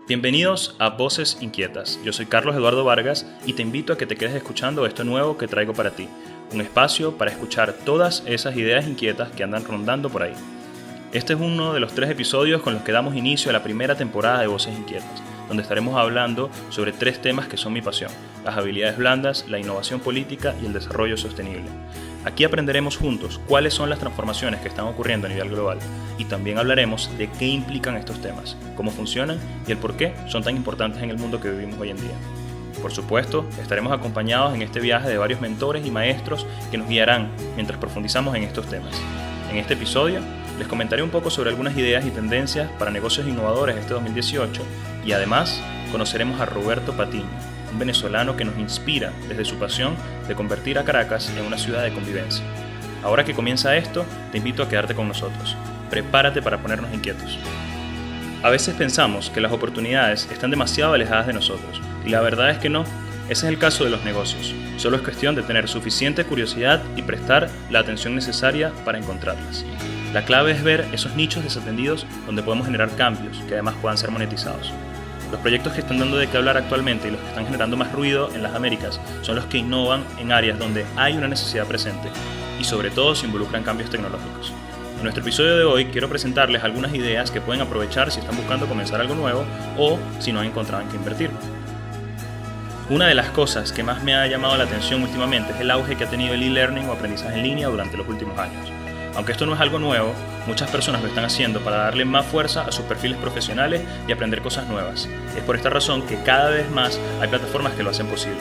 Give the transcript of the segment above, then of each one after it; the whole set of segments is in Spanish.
Bienvenidos a Voces Inquietas. Yo soy Carlos Eduardo Vargas y te invito a que te quedes escuchando esto nuevo que traigo para ti. Un espacio para escuchar todas esas ideas inquietas que andan rondando por ahí. Este es uno de los 3 episodios con los que damos inicio a la primera temporada de Voces Inquietas, donde estaremos hablando sobre 3 temas que son mi pasión: las habilidades blandas, la innovación política y el desarrollo sostenible. Aquí aprenderemos juntos cuáles son las transformaciones que están ocurriendo a nivel global y también hablaremos de qué implican estos temas, cómo funcionan y el por qué son tan importantes en el mundo que vivimos hoy en día. Por supuesto, estaremos acompañados en este viaje de varios mentores y maestros que nos guiarán mientras profundizamos en estos temas. En este episodio les comentaré un poco sobre algunas ideas y tendencias para negocios innovadores este 2018 y además conoceremos a Roberto Patiño, un venezolano que nos inspira desde su pasión de convertir a Caracas en una ciudad de convivencia. Ahora que comienza esto, te invito a quedarte con nosotros. Prepárate para ponernos inquietos. A veces pensamos que las oportunidades están demasiado alejadas de nosotros, y la verdad es que no. Ese es el caso de los negocios. Solo es cuestión de tener suficiente curiosidad y prestar la atención necesaria para encontrarlas. La clave es ver esos nichos desatendidos donde podemos generar cambios que además puedan ser monetizados. Los proyectos que están dando de qué hablar actualmente y los que están generando más ruido en las Américas son los que innovan en áreas donde hay una necesidad presente y sobre todo se involucran cambios tecnológicos. En nuestro episodio de hoy quiero presentarles algunas ideas que pueden aprovechar si están buscando comenzar algo nuevo o si no han encontrado en qué invertir. Una de las cosas que más me ha llamado la atención últimamente es el auge que ha tenido el e-learning o aprendizaje en línea durante los últimos años. Aunque esto no es algo nuevo, muchas personas lo están haciendo para darle más fuerza a sus perfiles profesionales y aprender cosas nuevas. Es por esta razón que cada vez más hay plataformas que lo hacen posible.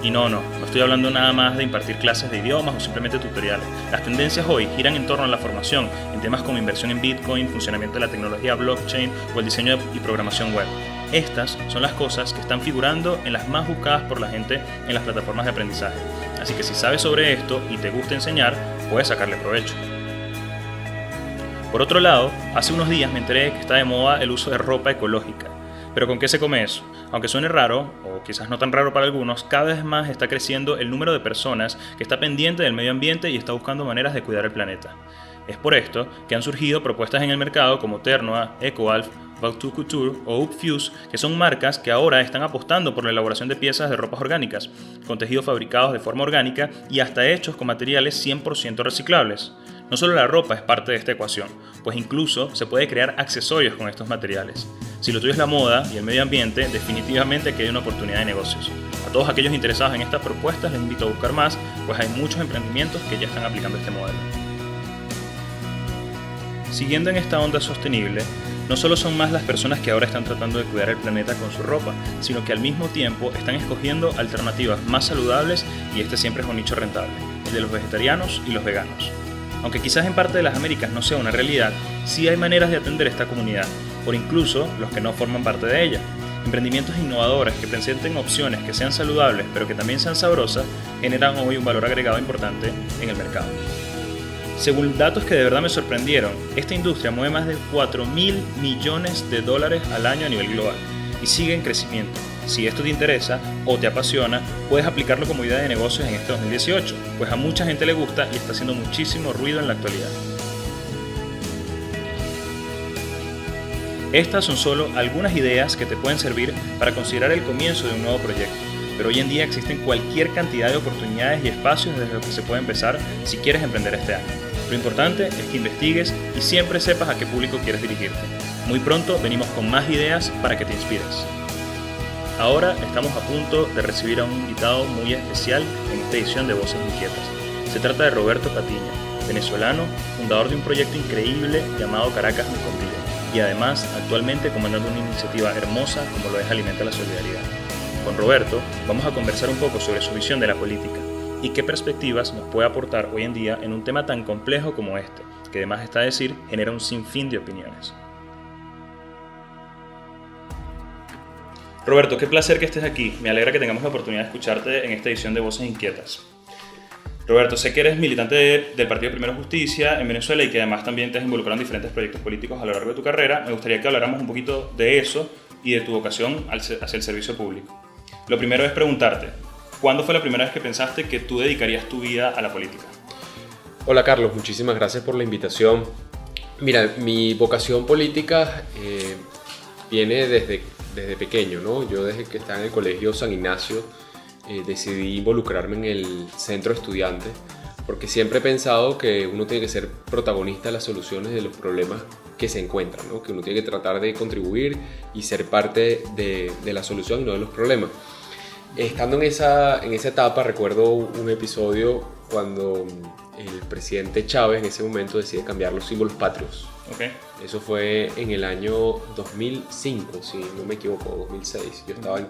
Y no estoy hablando nada más de impartir clases de idiomas o simplemente tutoriales. Las tendencias hoy giran en torno a la formación en temas como inversión en Bitcoin, funcionamiento de la tecnología blockchain o el diseño y programación web. Estas son las cosas que están figurando en las más buscadas por la gente en las plataformas de aprendizaje. Así que si sabes sobre esto y te gusta enseñar, puedes sacarle provecho. Por otro lado, hace unos días me enteré que está de moda el uso de ropa ecológica. ¿Pero con qué se come eso? Aunque suene raro, o quizás no tan raro para algunos, cada vez más está creciendo el número de personas que está pendiente del medio ambiente y está buscando maneras de cuidar el planeta. Es por esto que han surgido propuestas en el mercado como Ternoa, EcoAlf, Back2 Couture o Upfuse, que son marcas que ahora están apostando por la elaboración de piezas de ropas orgánicas, con tejidos fabricados de forma orgánica y hasta hechos con materiales 100% reciclables. No solo la ropa es parte de esta ecuación, pues incluso se puede crear accesorios con estos materiales. Si lo tuyo es la moda y el medio ambiente, definitivamente que hay una oportunidad de negocios. A todos aquellos interesados en estas propuestas les invito a buscar más, pues hay muchos emprendimientos que ya están aplicando este modelo. Siguiendo en esta onda sostenible, no solo son más las personas que ahora están tratando de cuidar el planeta con su ropa, sino que al mismo tiempo están escogiendo alternativas más saludables y este siempre es un nicho rentable, el de los vegetarianos y los veganos. Aunque quizás en parte de las Américas no sea una realidad, sí hay maneras de atender esta comunidad, por incluso los que no forman parte de ella. Emprendimientos innovadores que presenten opciones que sean saludables pero que también sean sabrosas generan hoy un valor agregado importante en el mercado. Según datos que de verdad me sorprendieron, esta industria mueve más de $4.000 millones al año a nivel global y sigue en crecimiento. Si esto te interesa o te apasiona, puedes aplicarlo como idea de negocios en este 2018, pues a mucha gente le gusta y está haciendo muchísimo ruido en la actualidad. Estas son solo algunas ideas que te pueden servir para considerar el comienzo de un nuevo proyecto, pero hoy en día existen cualquier cantidad de oportunidades y espacios desde los que se puede empezar si quieres emprender este año. Lo importante es que investigues y siempre sepas a qué público quieres dirigirte. Muy pronto venimos con más ideas para que te inspires. Ahora estamos a punto de recibir a un invitado muy especial en esta edición de Voces Inquietas. Se trata de Roberto Patiño, venezolano, fundador de un proyecto increíble llamado Caracas Me Convive y además actualmente comandando una iniciativa hermosa como lo es Alimenta la Solidaridad. Con Roberto vamos a conversar un poco sobre su visión de la política y qué perspectivas nos puede aportar hoy en día en un tema tan complejo como este, que además está a decir genera un sinfín de opiniones. Roberto, qué placer que estés aquí. Me alegra que tengamos la oportunidad de escucharte en esta edición de Voces Inquietas. Roberto, sé que eres militante del Partido Primero Justicia en Venezuela y que además también te has involucrado en diferentes proyectos políticos a lo largo de tu carrera. Me gustaría que habláramos un poquito de eso y de tu vocación hacia el servicio público. Lo primero es preguntarte, ¿cuándo fue la primera vez que pensaste que tú dedicarías tu vida a la política? Hola Carlos, muchísimas gracias por la invitación. Mira, mi vocación política viene desde desde pequeño, ¿no? Yo desde que estaba en el colegio San Ignacio decidí involucrarme en el centro de estudiantes porque siempre he pensado que uno tiene que ser protagonista de las soluciones de los problemas que se encuentran, ¿no? Que uno tiene que tratar de contribuir y ser parte de la solución y no de los problemas. Estando en esa etapa, recuerdo un episodio cuando el presidente Chávez en ese momento decide cambiar los símbolos patrios. Okay. Eso fue en el año 2005, si no me equivoco, 2006. Yo estaba en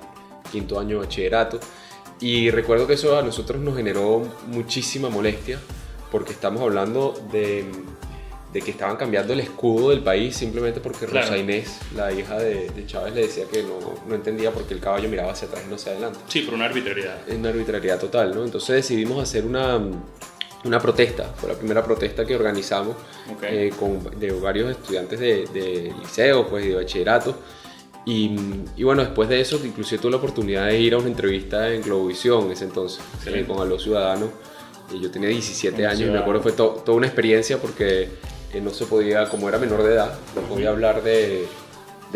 quinto año de bachillerato y recuerdo que eso a nosotros nos generó muchísima molestia porque estamos hablando de que estaban cambiando el escudo del país simplemente porque claro. Rosa Inés, la hija de Chávez, le decía que no entendía por qué el caballo miraba hacia atrás y no hacia adelante. Sí, por una arbitrariedad. Es una arbitrariedad total, ¿no? Entonces decidimos hacer una protesta. Fue la primera protesta que organizamos Okay. de varios estudiantes de liceo, pues, de bachillerato. Y bueno, después de eso, inclusive tuve la oportunidad de ir a una entrevista en Globovisión en ese entonces, con Aló Ciudadano. Yo tenía 17 años y me acuerdo que fue toda una experiencia porque no se podía, como era menor de edad, no podía hablar de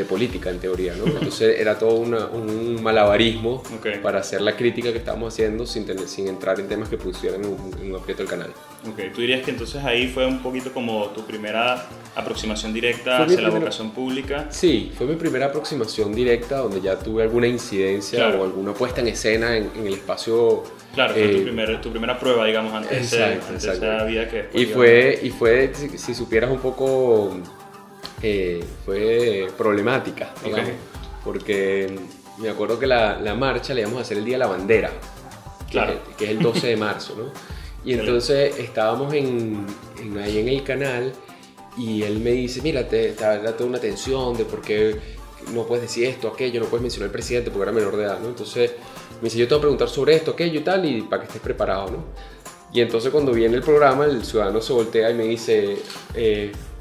política en teoría, ¿no? Entonces era todo un malabarismo Okay. para hacer la crítica que estábamos haciendo sin entrar en temas que pusieran en un aprieto el canal. Okay. ¿Tú dirías que entonces ahí fue un poquito como tu primera aproximación directa hacia la vocación pública? Sí, fue mi primera aproximación directa donde ya tuve alguna incidencia claro. o alguna puesta en escena en el espacio. Claro, fue tu primera prueba, digamos, antes de esa vida que después... Y fue, si supieras un poco, fue problemática, digamos, Okay. porque me acuerdo que la marcha la íbamos a hacer el Día de la Bandera, claro. que es el 12 de marzo, ¿no? Y entonces estábamos ahí en el canal y él me dice, mira, te da toda una tensión de por qué no puedes decir esto, aquello, no puedes mencionar al presidente porque era menor de edad, ¿no? Entonces me dice, yo te voy a preguntar sobre esto, aquello y tal, y para que estés preparado, ¿no? Y entonces cuando viene el programa, el ciudadano se voltea y me dice,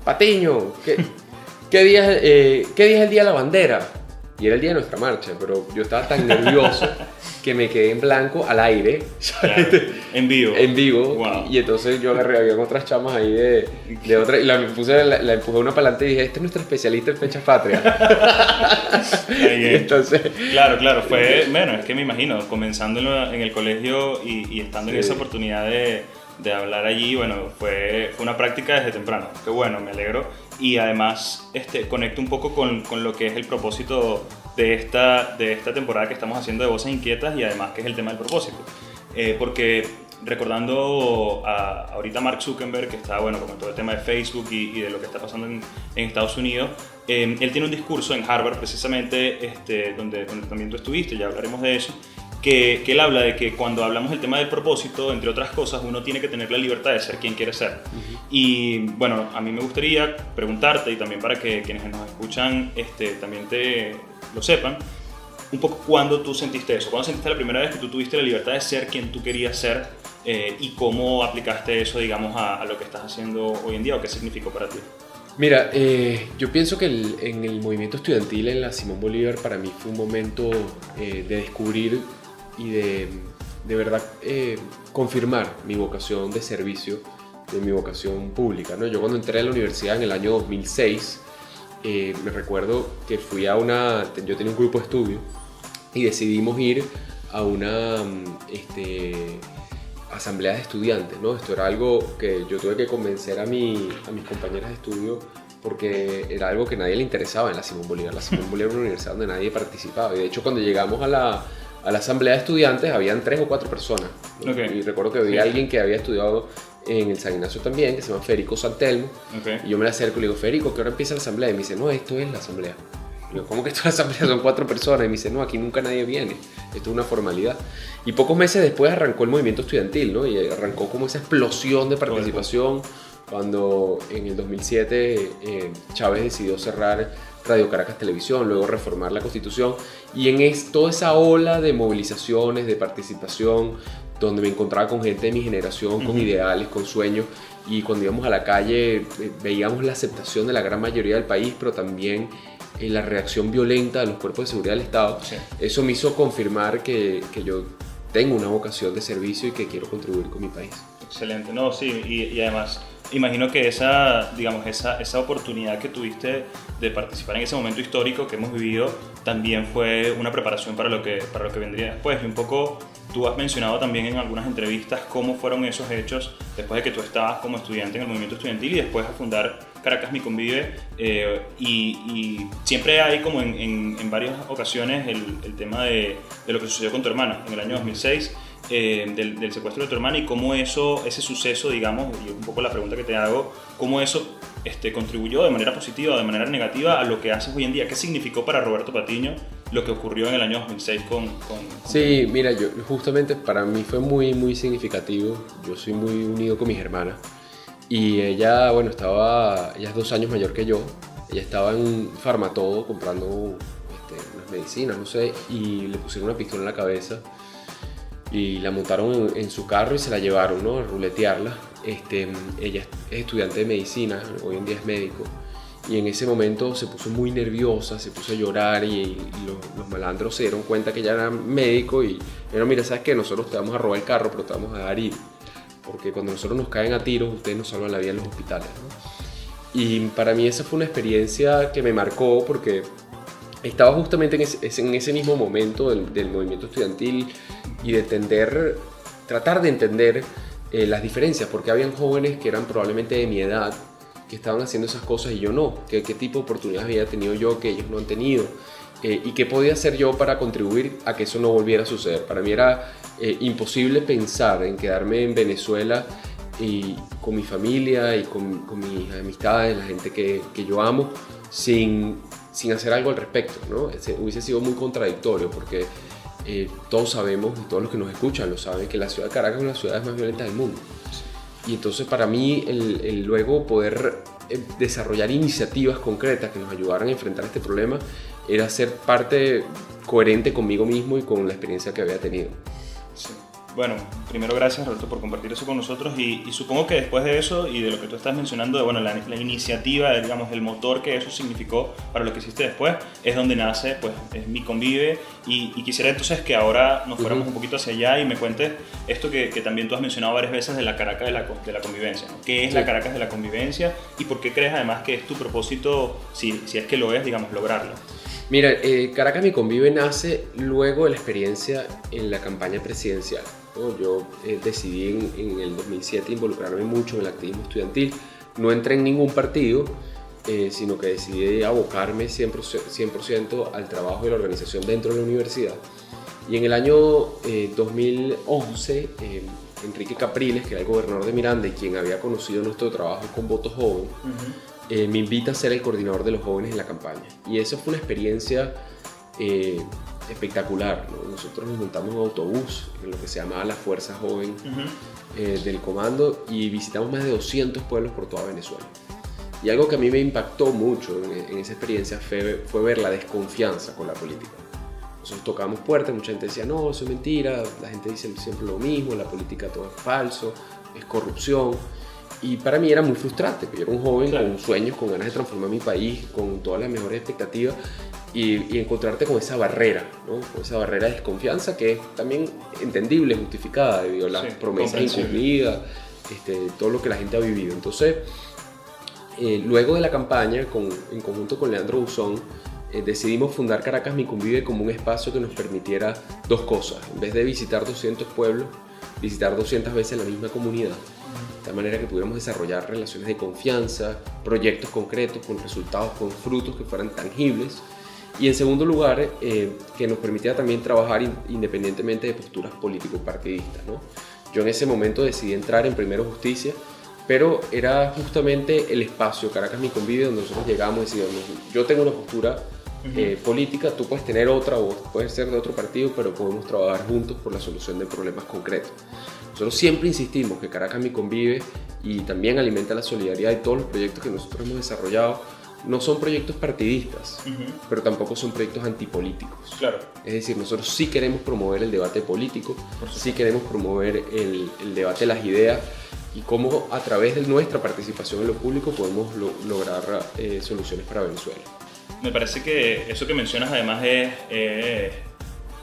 Patiño, ¿qué día es el Día de la Bandera? Y era el día de nuestra marcha, pero yo estaba tan nervioso que me quedé en blanco al aire. Claro, en vivo. En vivo. Wow. Y entonces yo agarré, había otras chamas ahí de otra, y la empujé una para adelante y dije, este es nuestro especialista en fechas patrias. Entonces, claro, fue, bueno, es que me imagino, comenzando en el colegio y estando en esa oportunidad de hablar allí, bueno, fue una práctica desde temprano. Qué bueno, me alegro. Y además conecto un poco con lo que es el propósito de esta temporada que estamos haciendo de Voces Inquietas y además que es el tema del propósito. Porque recordando ahorita Mark Zuckerberg, que está, bueno, con todo el tema de Facebook y de lo que está pasando en Estados Unidos, él tiene un discurso en Harvard precisamente, donde también tú estuviste, ya hablaremos de eso, que él habla de que cuando hablamos del tema del propósito, entre otras cosas, uno tiene que tener la libertad de ser quien quiere ser. Uh-huh. Y bueno, a mí me gustaría preguntarte, y también para que quienes nos escuchan también lo sepan, un poco cuándo tú sentiste eso, cuándo sentiste la primera vez que tú tuviste la libertad de ser quien tú querías ser y cómo aplicaste eso, digamos, a lo que estás haciendo hoy en día o qué significó para ti. Mira, yo pienso que en el movimiento estudiantil en la Simón Bolívar para mí fue un momento de descubrir y de verdad confirmar mi vocación de servicio, de mi vocación pública, ¿no? Yo cuando entré a la universidad en el año 2006, me recuerdo que yo tenía un grupo de estudio y decidimos ir a una asamblea de estudiantes, ¿no? Esto era algo que yo tuve que convencer a mis compañeras de estudio porque era algo que a nadie le interesaba en la Simón Bolívar. La Simón Bolívar era una universidad donde nadie participaba y de hecho cuando llegamos a la asamblea de estudiantes habían 3 o 4 personas, ¿no? Okay. Y recuerdo que había alguien que había estudiado en el San Ignacio también, que se llama Federico Santelmo. Okay. Y yo me le acerco y le digo, Federico, ¿qué hora empieza la asamblea? Y me dice, no, esto es la asamblea. Y yo, ¿cómo que esto es la asamblea? Son 4 personas. Y me dice, no, aquí nunca nadie viene, esto es una formalidad. Y pocos meses después arrancó el movimiento estudiantil, ¿no? Y arrancó como esa explosión de participación cuando en el 2007 Chávez decidió cerrar Radio Caracas Televisión, luego reformar la Constitución, y en toda esa ola de movilizaciones, de participación, donde me encontraba con gente de mi generación, con ideales, con sueños, y cuando íbamos a la calle veíamos la aceptación de la gran mayoría del país, pero también la reacción violenta de los cuerpos de seguridad del Estado. Sí. Eso me hizo confirmar que yo tengo una vocación de servicio y que quiero contribuir con mi país. Excelente, no, sí, y además imagino que esa oportunidad que tuviste de participar en ese momento histórico que hemos vivido también fue una preparación para lo que vendría después. Y un poco tú has mencionado también en algunas entrevistas cómo fueron esos hechos después de que tú estabas como estudiante en el movimiento estudiantil y después a fundar Caracas Mi Convive, y siempre hay como en varias ocasiones el tema de lo que sucedió con tu hermana en el año 2006, del secuestro de tu hermana, y cómo ese suceso, digamos, y un poco la pregunta que te hago, cómo eso contribuyó de manera positiva o de manera negativa a lo que haces hoy en día. ¿Qué significó para Roberto Patiño lo que ocurrió en el año 2006 con Sí, mira, justamente para mí fue muy, muy significativo. Yo soy muy unido con mis hermanas. Y ella, bueno, ella es 2 años mayor que yo. Ella estaba en Farmatodo comprando unas medicinas, no sé, y le pusieron una pistola en la cabeza y la montaron en su carro y se la llevaron, ¿no?, a ruletearla. Ella es estudiante de medicina, hoy en día es médico, y en ese momento se puso muy nerviosa, se puso a llorar, y los malandros se dieron cuenta que ella era médico y dijeron: mira, ¿sabes qué? Nosotros te vamos a robar el carro, pero te vamos a dejar ir, porque cuando nosotros nos caen a tiros, ustedes nos salvan la vida en los hospitales, ¿no? Y para mí esa fue una experiencia que me marcó, porque estaba justamente en ese mismo momento del movimiento estudiantil y de tratar de entender las diferencias, porque habían jóvenes que eran probablemente de mi edad que estaban haciendo esas cosas y yo no. ¿Qué tipo de oportunidades había tenido yo que ellos no han tenido? ¿Y qué podía hacer yo para contribuir a que eso no volviera a suceder? Para mí era imposible pensar en quedarme en Venezuela y con mi familia y con mis amistades, la gente que yo amo, sin hacer algo al respecto, ¿no? Hubiese sido muy contradictorio, porque todos sabemos, y todos los que nos escuchan lo saben, que la ciudad de Caracas es una de las ciudades más violentas del mundo. Y entonces para mí el luego poder desarrollar iniciativas concretas que nos ayudaran a enfrentar este problema era ser parte coherente conmigo mismo y con la experiencia que había tenido. Sí. Bueno, primero gracias, Roberto, por compartir eso con nosotros, y supongo que después de eso y de lo que tú estás mencionando, de la iniciativa, digamos, el motor que eso significó para lo que hiciste después, es donde nace pues Mi Convive, y quisiera entonces que ahora nos fuéramos un poquito hacia allá y me cuentes esto que también tú has mencionado varias veces de la Caracas de la convivencia, ¿no? ¿Qué es la Caracas de la convivencia y por qué crees además que es tu propósito, si es que lo es, digamos, lograrlo? Mira, Caracas Mi Convive nace luego de la experiencia en la campaña presidencial, ¿no? Yo decidí en el 2007 involucrarme mucho en el activismo estudiantil. No entré en ningún partido, sino que decidí abocarme 100% al trabajo y la organización dentro de la universidad. Y en el año 2011, Enrique Capriles, que era el gobernador de Miranda y quien había conocido nuestro trabajo con Voto Joven, me invita a ser el coordinador de los jóvenes en la campaña. Y eso fue una experiencia espectacular, ¿no? Nosotros nos montamos en un autobús en lo que se llamaba la Fuerza Joven del Comando, y visitamos más de 200 pueblos por toda Venezuela. Y algo que a mí me impactó mucho en esa experiencia fue ver la desconfianza con la política. Nosotros tocábamos puertas, mucha gente decía: no, eso es mentira, la gente dice siempre lo mismo, la política todo es falso, es corrupción. Y para mí era muy frustrante, porque yo era un joven con sueños, con ganas de transformar mi país, con todas las mejores expectativas, y encontrarte con esa barrera, ¿no? Con esa barrera de desconfianza que es también entendible, justificada, debido a las promesas incumplidas, todo lo que la gente ha vivido. Entonces, luego de la campaña, en conjunto con Leandro Buzón, decidimos fundar Caracas Mi Convive como un espacio que nos permitiera dos cosas. En vez de visitar 200 pueblos, visitar 200 veces la misma comunidad, de tal manera que pudiéramos desarrollar relaciones de confianza, proyectos concretos, con resultados, con frutos que fueran tangibles. Y en segundo lugar, que nos permitiera también trabajar independientemente de posturas político-partidistas, ¿no? Yo en ese momento decidí entrar en Primero Justicia, pero era justamente el espacio Caracas Mi Convive donde nosotros llegamos y decíamos: yo tengo una postura política, tú puedes tener otra, o puedes ser de otro partido, pero podemos trabajar juntos por la solución de problemas concretos. Nosotros siempre insistimos que Caracas Mi Convive, y también alimenta la solidaridad, y todos los proyectos que nosotros hemos desarrollado no son proyectos partidistas, pero tampoco son proyectos antipolíticos. Claro. Es decir, nosotros sí queremos promover el debate político, sí queremos promover el debate de las ideas, y cómo a través de nuestra participación en lo público podemos lograr soluciones para Venezuela. Me parece que eso que mencionas además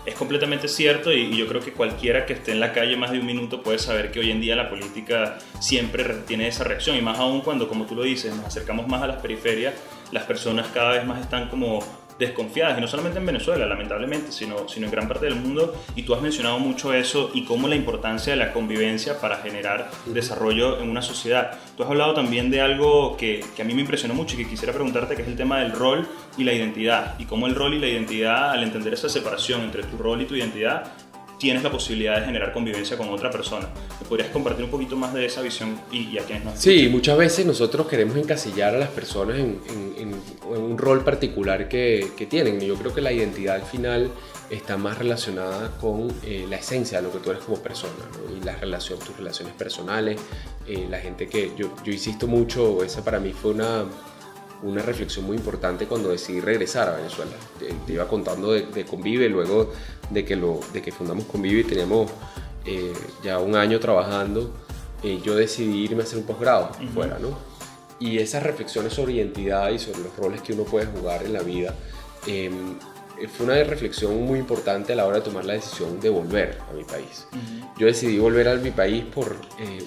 es completamente cierto y yo creo que cualquiera que esté en la calle más de un minuto puede saber que hoy en día la política siempre tiene esa reacción, y más aún cuando, como tú lo dices, nos acercamos más a las periferias, las personas cada vez más están como desconfiadas, y no solamente en Venezuela, lamentablemente, sino en gran parte del mundo, y tú has mencionado mucho eso y cómo la importancia de la convivencia para generar desarrollo en una sociedad. Tú has hablado también de algo que a mí me impresionó mucho y que quisiera preguntarte, que es el tema del rol y la identidad, y cómo el rol y la identidad, al entender esa separación entre tu rol y tu identidad, tienes la posibilidad de generar convivencia con otra persona. ¿Me podrías compartir un poquito más de esa visión y a quienes nos escuchan? Sí, muchas veces nosotros queremos encasillar a las personas en un rol particular que tienen. Yo creo que la identidad al final está más relacionada con la esencia de lo que tú eres como persona, ¿no? Y tus relaciones personales, la gente que... Yo insisto mucho, esa para mí fue una reflexión muy importante cuando decidí regresar a Venezuela. Te iba contando de Convive, luego de que fundamos Convive y teníamos ya un año trabajando, yo decidí irme a hacer un posgrado fuera, ¿no? Y esas reflexiones sobre identidad y sobre los roles que uno puede jugar en la vida, fue una reflexión muy importante a la hora de tomar la decisión de volver a mi país. Yo decidí volver a mi país por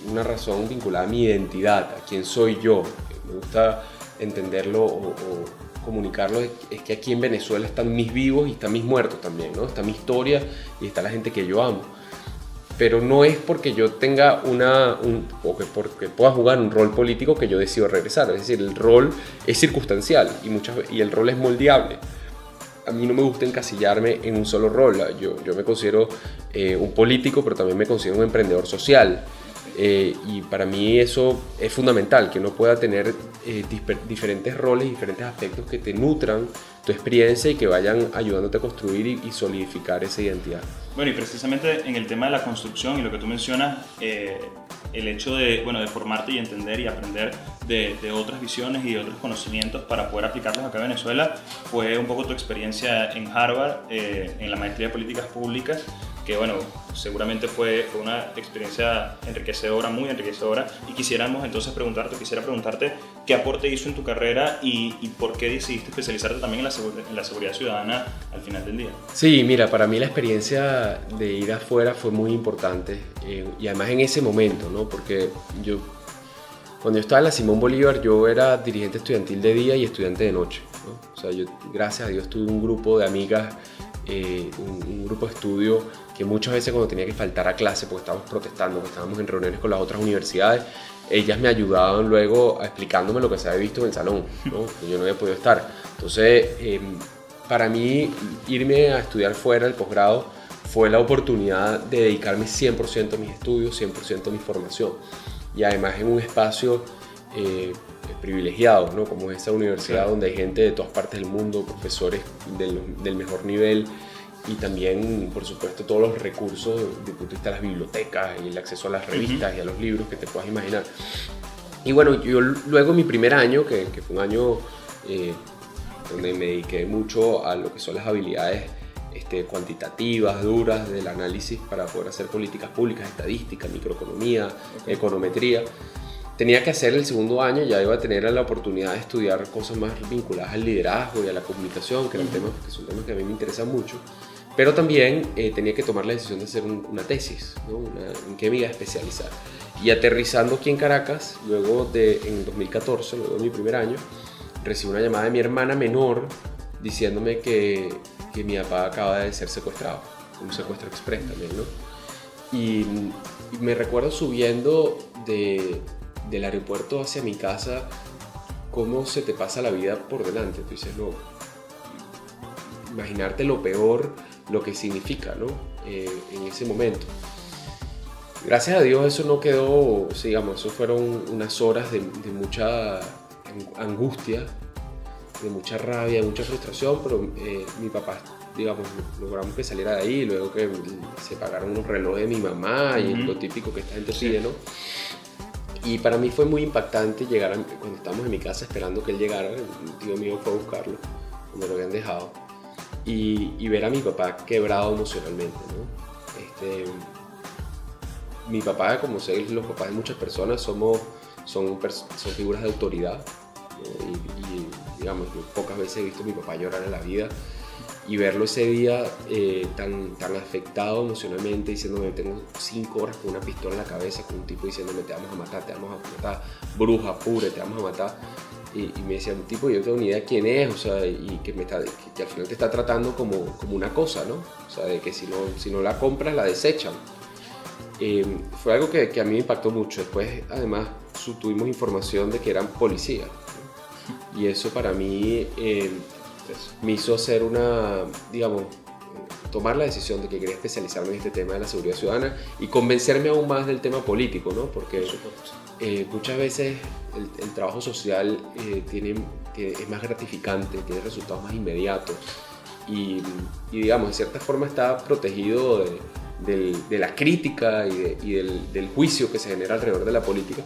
una razón vinculada a mi identidad, a quién soy yo. Me gusta entenderlo o comunicarlo, es que aquí en Venezuela están mis vivos y están mis muertos también, ¿no? Está mi historia y está la gente que yo amo. Pero no es porque yo tenga o que porque pueda jugar un rol político que yo decido regresar. Es decir, el rol es circunstancial y el rol es moldeable. A mí no me gusta encasillarme en un solo rol. Yo me considero un político, pero también me considero un emprendedor social. Y para mí eso es fundamental, que uno pueda tener diferentes roles, diferentes aspectos que te nutran tu experiencia y que vayan ayudándote a construir y solidificar esa identidad. Bueno, y precisamente en el tema de la construcción y lo que tú mencionas, el hecho de formarte y entender y aprender de otras visiones y de otros conocimientos para poder aplicarlos acá en Venezuela, fue un poco tu experiencia en Harvard, en la maestría de políticas públicas, que seguramente fue una experiencia enriquecedora, muy enriquecedora, y quisiera preguntarte qué aporte hizo en tu carrera y por qué decidiste especializarte también en la seguridad ciudadana al final del día. Sí, mira, para mí la experiencia de ir afuera fue muy importante, y además en ese momento, ¿no? Porque cuando yo estaba en la Simón Bolívar, yo era dirigente estudiantil de día y estudiante de noche, ¿no? O sea, yo, gracias a Dios, tuve un grupo de amigas, un grupo de estudio que muchas veces cuando tenía que faltar a clase porque estábamos protestando, porque estábamos en reuniones con las otras universidades, ellas me ayudaban luego explicándome lo que se había visto en el salón, ¿no? Que yo no había podido estar. Entonces, para mí, irme a estudiar fuera del posgrado fue la oportunidad de dedicarme 100% a mis estudios, 100% a mi formación. Y además en un espacio privilegiado, ¿no? Como es esa universidad donde hay gente de todas partes del mundo, profesores del mejor nivel, y también, por supuesto, todos los recursos desde el punto de vista de las bibliotecas y el acceso a las revistas y a los libros que te puedas imaginar. Y bueno, yo luego mi primer año, que fue un año donde me dediqué mucho a lo que son las habilidades cuantitativas, duras del análisis para poder hacer políticas públicas, estadística, microeconomía, econometría. Tenía que hacer el segundo año, ya iba a tener la oportunidad de estudiar cosas más vinculadas al liderazgo y a la comunicación, que son temas que a mí me interesan mucho. Pero también tenía que tomar la decisión de hacer una tesis, ¿no? En qué me iba a especializar. Y aterrizando aquí en Caracas, en 2014, luego de mi primer año, recibí una llamada de mi hermana menor diciéndome que mi papá acaba de ser secuestrado, un secuestro express también, ¿no? Y me recuerdo subiendo del aeropuerto hacia mi casa, cómo se te pasa la vida por delante. Tú dices, no, imaginarte lo peor, lo que significa, ¿no? En ese momento. Gracias a Dios eso no quedó, digamos, eso fueron unas horas de mucha angustia, de mucha rabia, de mucha frustración, pero mi papá, digamos, logramos que saliera de ahí, luego que se pagaron unos relojes de mi mamá y lo típico que esta gente pide, ¿no? Y para mí fue muy impactante llegar cuando estábamos en mi casa esperando que él llegara, un tío mío fue a buscarlo, donde lo habían dejado, y ver a mi papá quebrado emocionalmente, ¿no? Mi papá, como sé, los papás de muchas personas, son figuras de autoridad, ¿no? Y digamos, yo pocas veces he visto a mi papá llorar en la vida, y verlo ese día tan afectado emocionalmente, diciéndome tengo 5 horas con una pistola en la cabeza, con un tipo diciéndome te vamos a matar, bruja, pure, te vamos a matar. Y me decía un tipo, yo no tengo ni idea quién es, o sea, y que al final te está tratando como una cosa, ¿no? O sea, de que si no la compras, la desechan. Fue algo que a mí me impactó mucho. Después, además, tuvimos información de que eran policías, ¿no? Y eso para mí me hizo hacer tomar la decisión de que quería especializarme en este tema de la seguridad ciudadana y convencerme aún más del tema político, ¿no? Porque muchas veces el trabajo social es más gratificante, tiene resultados más inmediatos y digamos, de cierta forma está protegido de la crítica y del juicio que se genera alrededor de la política.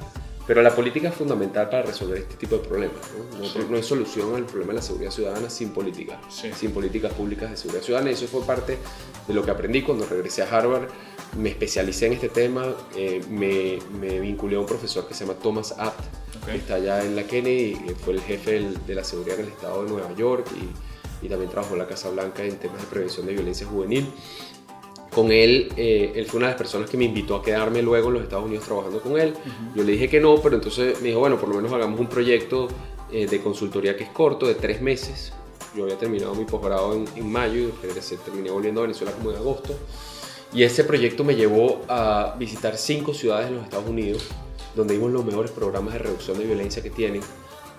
Pero la política es fundamental para resolver este tipo de problemas, ¿no? No hay solución al problema de la seguridad ciudadana sin política, sin políticas públicas de seguridad ciudadana. Y eso fue parte de lo que aprendí cuando regresé a Harvard. Me especialicé en este tema, me vinculé a un profesor que se llama Thomas Abt, que está allá en la Kennedy, fue el jefe de la seguridad en el estado de Nueva York y también trabajó en la Casa Blanca en temas de prevención de violencia juvenil. Con él fue una de las personas que me invitó a quedarme luego en los Estados Unidos trabajando con él. Yo le dije que no, pero entonces me dijo, bueno, por lo menos hagamos un proyecto de consultoría que es corto, de 3 meses. Yo había terminado mi posgrado en mayo y terminé volviendo a Venezuela como en agosto. Y ese proyecto me llevó a visitar 5 ciudades en los Estados Unidos, donde vimos los mejores programas de reducción de violencia que tienen.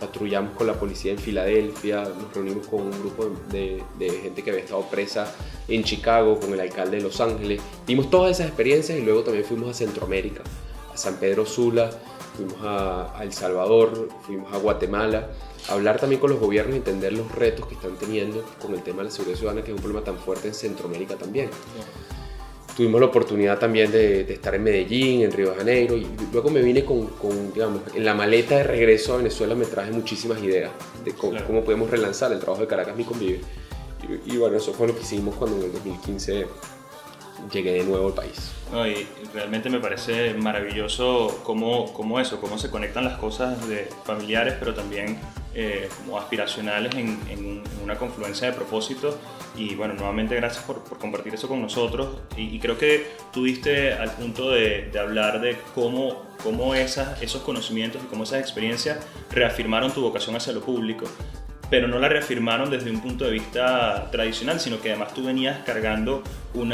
Patrullamos con la policía en Filadelfia, nos reunimos con un grupo de gente que había estado presa en Chicago, con el alcalde de Los Ángeles. Vimos todas esas experiencias y luego también fuimos a Centroamérica, a San Pedro Sula, fuimos a El Salvador, fuimos a Guatemala, a hablar también con los gobiernos y entender los retos que están teniendo con el tema de la seguridad ciudadana, que es un problema tan fuerte en Centroamérica también. Tuvimos la oportunidad también de estar en Medellín, en Río de Janeiro, y luego me vine digamos, en la maleta de regreso a Venezuela me traje muchísimas ideas de cómo podemos relanzar el trabajo de Caracas Mi Convive. Y bueno, eso fue lo que hicimos cuando en el 2015 llegué de nuevo al país. No, y realmente me parece maravilloso cómo se conectan las cosas de familiares, pero también como aspiracionales en una confluencia de propósitos. Y bueno, nuevamente gracias por compartir eso con nosotros. Y creo que tú diste al punto de hablar de cómo esos conocimientos y cómo esas experiencias reafirmaron tu vocación hacia lo público, pero no la reafirmaron desde un punto de vista tradicional, sino que además tú venías cargando o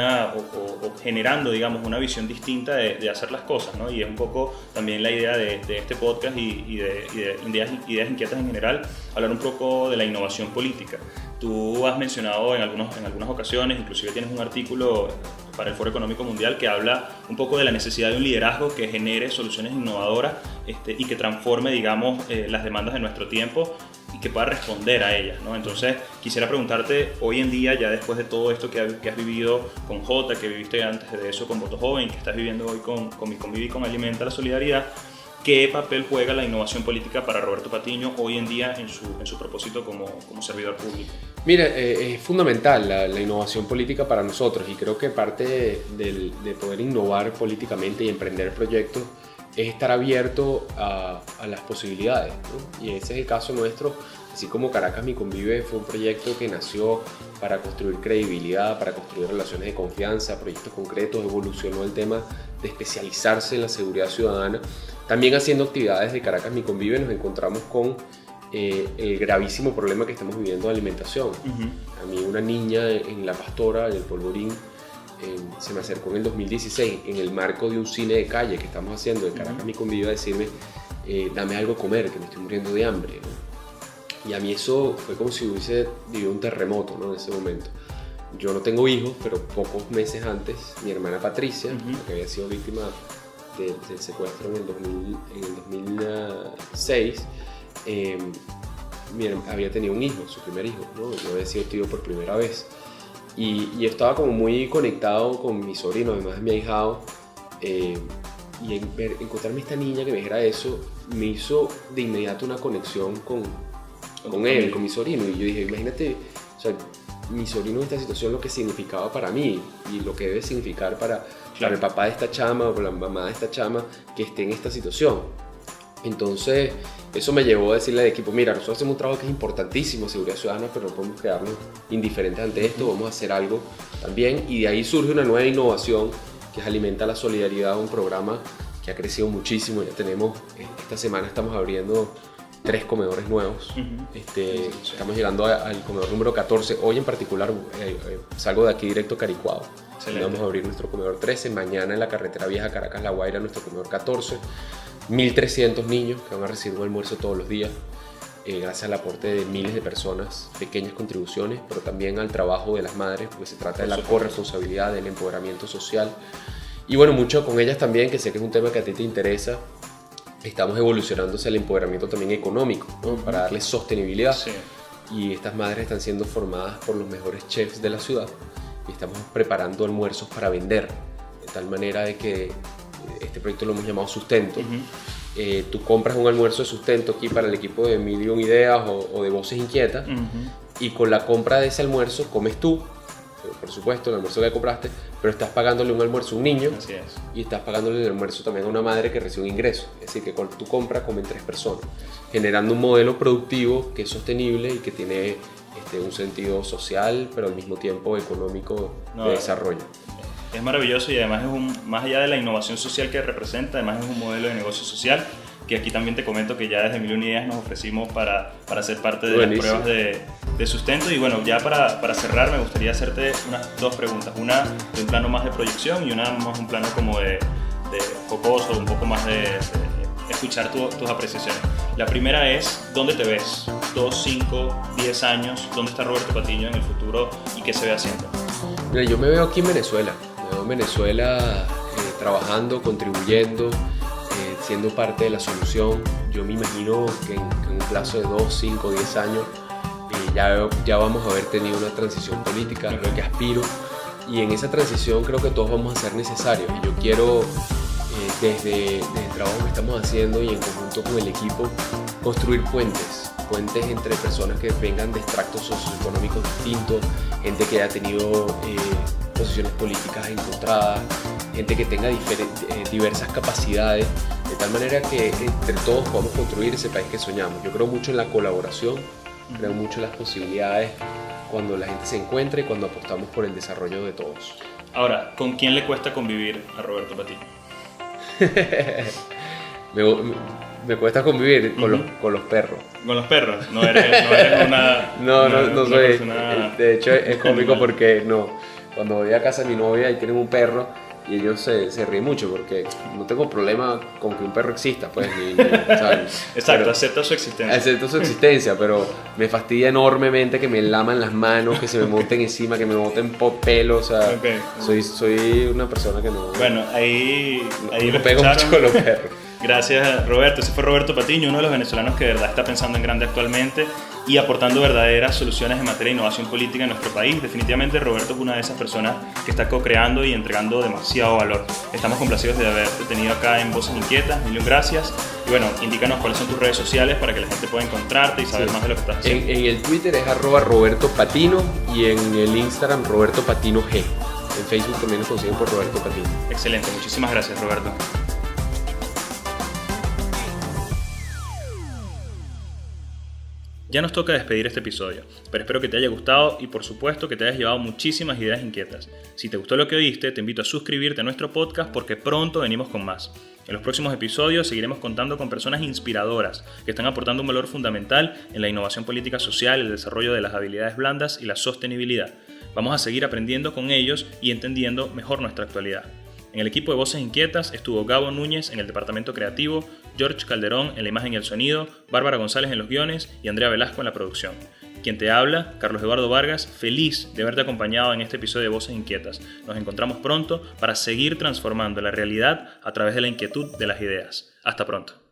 generando, digamos, una visión distinta de hacer las cosas, ¿no? Y es un poco también la idea de este podcast y de ideas inquietas en general, hablar un poco de la innovación política. Tú has mencionado en algunas ocasiones, inclusive tienes un artículo para el Foro Económico Mundial que habla un poco de la necesidad de un liderazgo que genere soluciones innovadoras y que transforme, digamos, las demandas de nuestro tiempo y que pueda responder a ellas, ¿no? Entonces, quisiera preguntarte, hoy en día, ya después de todo esto que has vivido con Jota, que viviste antes de eso con Voto Joven, que estás viviendo hoy con Mi Convive y con Alimenta la Solidaridad, ¿qué papel juega la innovación política para Roberto Patiño hoy en día en su propósito como servidor público? Mira, es fundamental la innovación política para nosotros y creo que parte de poder innovar políticamente y emprender proyectos es estar abierto a las posibilidades, ¿no? Y ese es el caso nuestro. Así como Caracas Mi Convive fue un proyecto que nació para construir credibilidad, para construir relaciones de confianza, proyectos concretos, evolucionó el tema de especializarse en la seguridad ciudadana. También haciendo actividades de Caracas Mi Convive nos encontramos con el gravísimo problema que estamos viviendo de alimentación. A mí una niña en La Pastora, en el Polvorín, se me acercó en el 2016 en el marco de un cine de calle que estamos haciendo de Caracas Mi Convive a decirme dame algo a comer, que me estoy muriendo de hambre, ¿no? Y a mí eso fue como si hubiese vivido un terremoto, ¿no? En ese momento. Yo no tengo hijos, pero pocos meses antes mi hermana Patricia, que había sido víctima del secuestro en el 2006, había tenido un hijo, su primer hijo, ¿no? Yo había sido tío por primera vez. Y estaba como muy conectado con mi sobrino, además de mi ahijado, y encontrarme esta niña que me dijera eso me hizo de inmediato una conexión con él, con mi sobrino. Y yo dije, imagínate, o sea, mi sobrino en esta situación, lo que significaba para mí y lo que debe significar para el papá de esta chama o para la mamá de esta chama que esté en esta situación. Entonces, eso me llevó a decirle al equipo, mira, nosotros hacemos un trabajo que es importantísimo, seguridad ciudadana, pero no podemos quedarnos indiferentes ante esto, vamos a hacer algo también. Y de ahí surge una nueva innovación que es Alimenta la Solidaridad, un programa que ha crecido muchísimo. Ya tenemos, esta semana estamos abriendo 3 comedores nuevos. Estamos llegando al comedor número 14. Hoy en particular salgo de aquí directo a Caricuao. Vamos a abrir nuestro comedor 13. Mañana en la carretera vieja Caracas-La Guaira, nuestro comedor 14. 1.300 niños que van a recibir un almuerzo todos los días, gracias al aporte de miles de personas, pequeñas contribuciones, pero también al trabajo de las madres, porque se trata de la corresponsabilidad, del empoderamiento social. Y bueno, mucho con ellas también, que sé que es un tema que a ti te interesa. Estamos evolucionando hacia el empoderamiento también económico, ¿no? Para darles sostenibilidad. Sí. Y estas madres están siendo formadas por los mejores chefs de la ciudad y estamos preparando almuerzos para vender, de tal manera de que este proyecto lo hemos llamado Sustento. Tú compras un almuerzo de sustento aquí para el equipo de Medium Ideas o de Voces Inquietas, y con la compra de ese almuerzo comes tú, por supuesto, el almuerzo que compraste, pero estás pagándole un almuerzo a un niño. Así es. Y estás pagándole el almuerzo también a una madre que recibe un ingreso. Es decir, que con tu compra comen 3 personas, generando un modelo productivo que es sostenible y que tiene un sentido social, pero al mismo tiempo económico de desarrollo. Es maravilloso y además más allá de la innovación social que representa, además es un modelo de negocio social que aquí también te comento que ya desde Million Ideas nos ofrecimos para ser parte de las pruebas de sustento. Y bueno, ya para cerrar me gustaría hacerte unas 2 preguntas, una de un plano más de proyección y una más un plano como de jocoso, un poco más de escuchar tus apreciaciones. La primera es, ¿dónde te ves? 2, 5, 10 años, ¿dónde está Roberto Patiño en el futuro y qué se ve haciendo? Mira, yo me veo aquí en Venezuela. Me veo en Venezuela trabajando, contribuyendo, siendo parte de la solución. Yo me imagino que en un plazo de 2, 5, 10 años ya vamos a haber tenido una transición política, es lo que aspiro. Y en esa transición creo que todos vamos a ser necesarios. Y yo quiero, desde el trabajo que estamos haciendo y en conjunto con el equipo, construir puentes entre personas que vengan de extractos socioeconómicos distintos, gente que haya tenido posiciones políticas encontradas, gente que tenga diversas capacidades, de tal manera que entre todos podamos construir ese país que soñamos. Yo creo mucho en la colaboración, creo mucho en las posibilidades cuando la gente se encuentra y cuando apostamos por el desarrollo de todos. Ahora, ¿con quién le cuesta convivir a Roberto Patiño? Me cuesta convivir con los perros. ¿Con los perros? No eres una... No soy. Persona... De hecho, es cómico porque cuando voy a casa de mi novia y tienen un perro y ellos se ríen mucho porque no tengo problema con que un perro exista, pues. ¿Sabes? Exacto, acepta su existencia. Acepto su existencia, pero me fastidia enormemente que me laman las manos, que se me monten encima, que me monten pelo, o sea, okay. Soy una persona que no... Bueno, ahí lo pego mucho con los perros. Gracias, Roberto. Ese fue Roberto Patiño, uno de los venezolanos que de verdad está pensando en grande actualmente y aportando verdaderas soluciones en materia de innovación política en nuestro país. Definitivamente Roberto es una de esas personas que está co-creando y entregando demasiado valor. Estamos complacidos de haberte tenido acá en Voces Inquietas. Mil gracias. Y bueno, indícanos cuáles son tus redes sociales para que la gente pueda encontrarte y saber más de lo que estás haciendo. En el Twitter es @RobertoPatino y en el Instagram RobertoPatinoG. En Facebook también nos consiguen por Roberto Patino. Excelente. Muchísimas gracias, Roberto. Ya nos toca despedir este episodio, pero espero que te haya gustado y por supuesto que te hayas llevado muchísimas ideas inquietas. Si te gustó lo que oíste, te invito a suscribirte a nuestro podcast porque pronto venimos con más. En los próximos episodios seguiremos contando con personas inspiradoras que están aportando un valor fundamental en la innovación política social, el desarrollo de las habilidades blandas y la sostenibilidad. Vamos a seguir aprendiendo con ellos y entendiendo mejor nuestra actualidad. En el equipo de Voces Inquietas estuvo Gabo Núñez en el departamento creativo, George Calderón en la imagen y el sonido, Bárbara González en los guiones y Andrea Velasco en la producción. Quien te habla, Carlos Eduardo Vargas, feliz de haberte acompañado en este episodio de Voces Inquietas. Nos encontramos pronto para seguir transformando la realidad a través de la inquietud de las ideas. Hasta pronto.